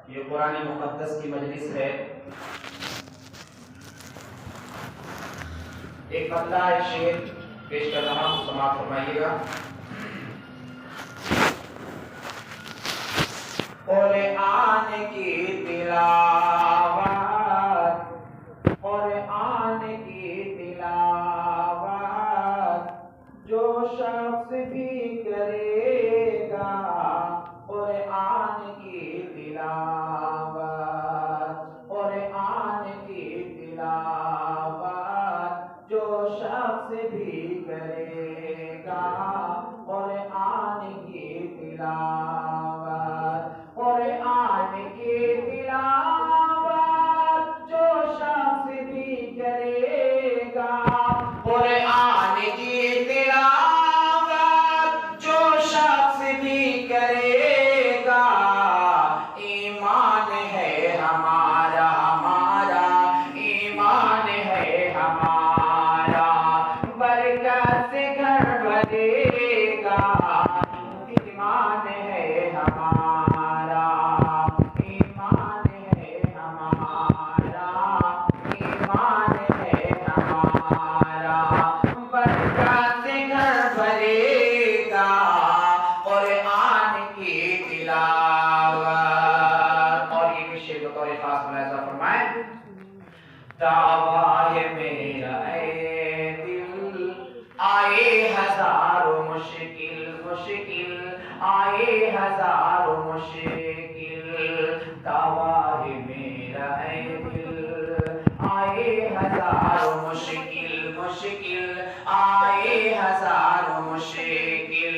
یہ قرآن مقدس کی مجلس ہے. ایک بندہ ایک شعر پیش کر رہا ہوں، سماعت فرمائیے گا. قرآن کی تلاوت، قرآن کی تلاوت جو شخص بھی کرے گا، قرآن کی تلاوت، قرآن کی تلاوت جو شخص بھی کرے گا، قرآن کی تلاوت، قرآن کی تلاوت جو شخص بھی کرے گا، قرآن کی تلاوت جو شخص بھی کرے گا. ایمان ہے ہمارا، ہمارا ایمان ہے ہمارا، برکت سے گھر بھرے گا. ایمان ہے ہمارا، ایمان ہے ہمارا، ایمان ہے ہمارا، برکت سے گھر بھرے گا. قرآن کی تلاوت. اور یہ بھی شعر بطور خاص ملاحظہ فرمائیں. دعویٰ ہے میرا اے دل، آئے ہزاروں مشکل، مشکل آئے ہزاروں مشکل. دعویٰ ہے میرا اے دل، آئے ہزاروں مشکل، مشکل آئے ہزاروں مشکل.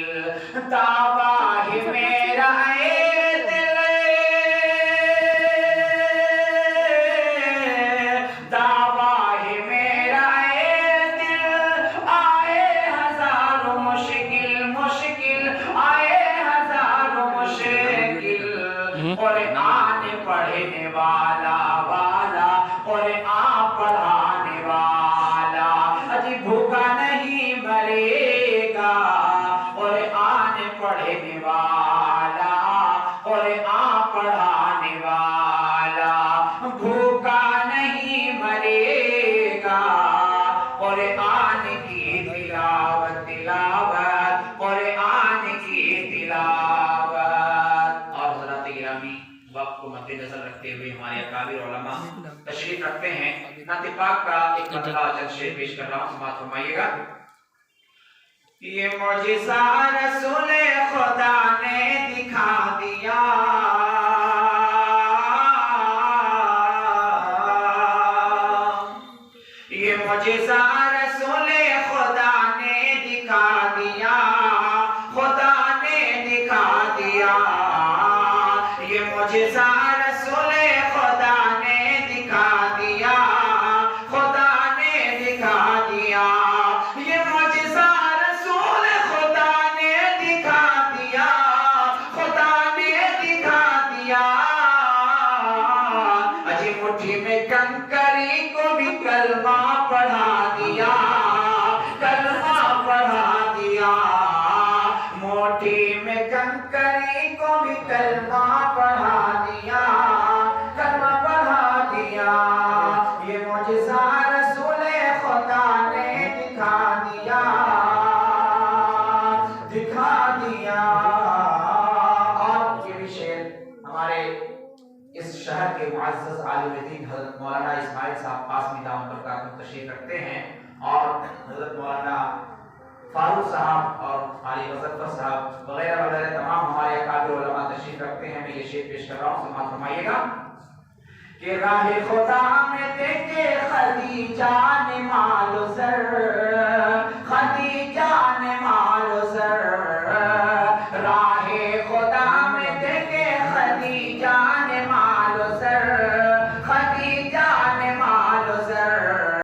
دعویٰ ہے میرا اے دل، دعویٰ ہے میرا اے دل، آئے ہزاروں مشکل، مشکل آئے ہزاروں مشکل. قرآن پڑھنے والا، والا قرآن پڑھانے والا اجی بھوکا نہیں مرے گا. قرآن پڑھنے والا، قرآن پڑھانے والا بھوکا نہیں مرے گا. قرآن کی تلاوت، تلاوت قرآن کی تلاوت. اور حضرات گرامی، وقت کو مد نظر رکھتے ہوئے ہمارے اکابر علماء تشریف رکھتے ہیں. نعت پاک کا ایک مرتبہ چند شعر پیش کر رہا ہوں، سماعت فرمائیے گا. یہ معجزہ رسول خدا نے دکھا دیا، یہ معجزہ رسول خدا نے دکھا دیا، خدا نے دکھا دیا. یہ معجزہ رسول خدا نے دکھا دیا، خدا نے دکھا دیا. یہ معجزہ رسول خدا نے دکھا دیا، خدا نے دکھا دیا. اجی مٹھی میں کنکری کو بھی کلمہ پڑھا دیا، کلمہ پڑھا دیا. مٹھی میں کنکری کو بھی کلمہ پڑھا دیا، کلمہ پڑھا دیا. یہ معجزہ رسول خدا نے دکھا دیا، دکھا دیا. اور یہ بھی شعر ہمارے اس شہر کے معزز عالم دین حضرت مولانا اسماعیل صاحب قاسمی دامت برکاتہ تشریف رکھتے ہیں، اور حضرت مولانا فاروق صاحب اور علی مظفر صاحب وغیرہ وغیرہ تمام ہمارے اکابر علماء تشریف رکھتے ہیں. میں یہ شعر پیش کر رہا ہوں، سماعت فرمائیے گا. کہ راہ خدا میں دیکھے خدیجہ نے مال و زر، خدیجہ نے مال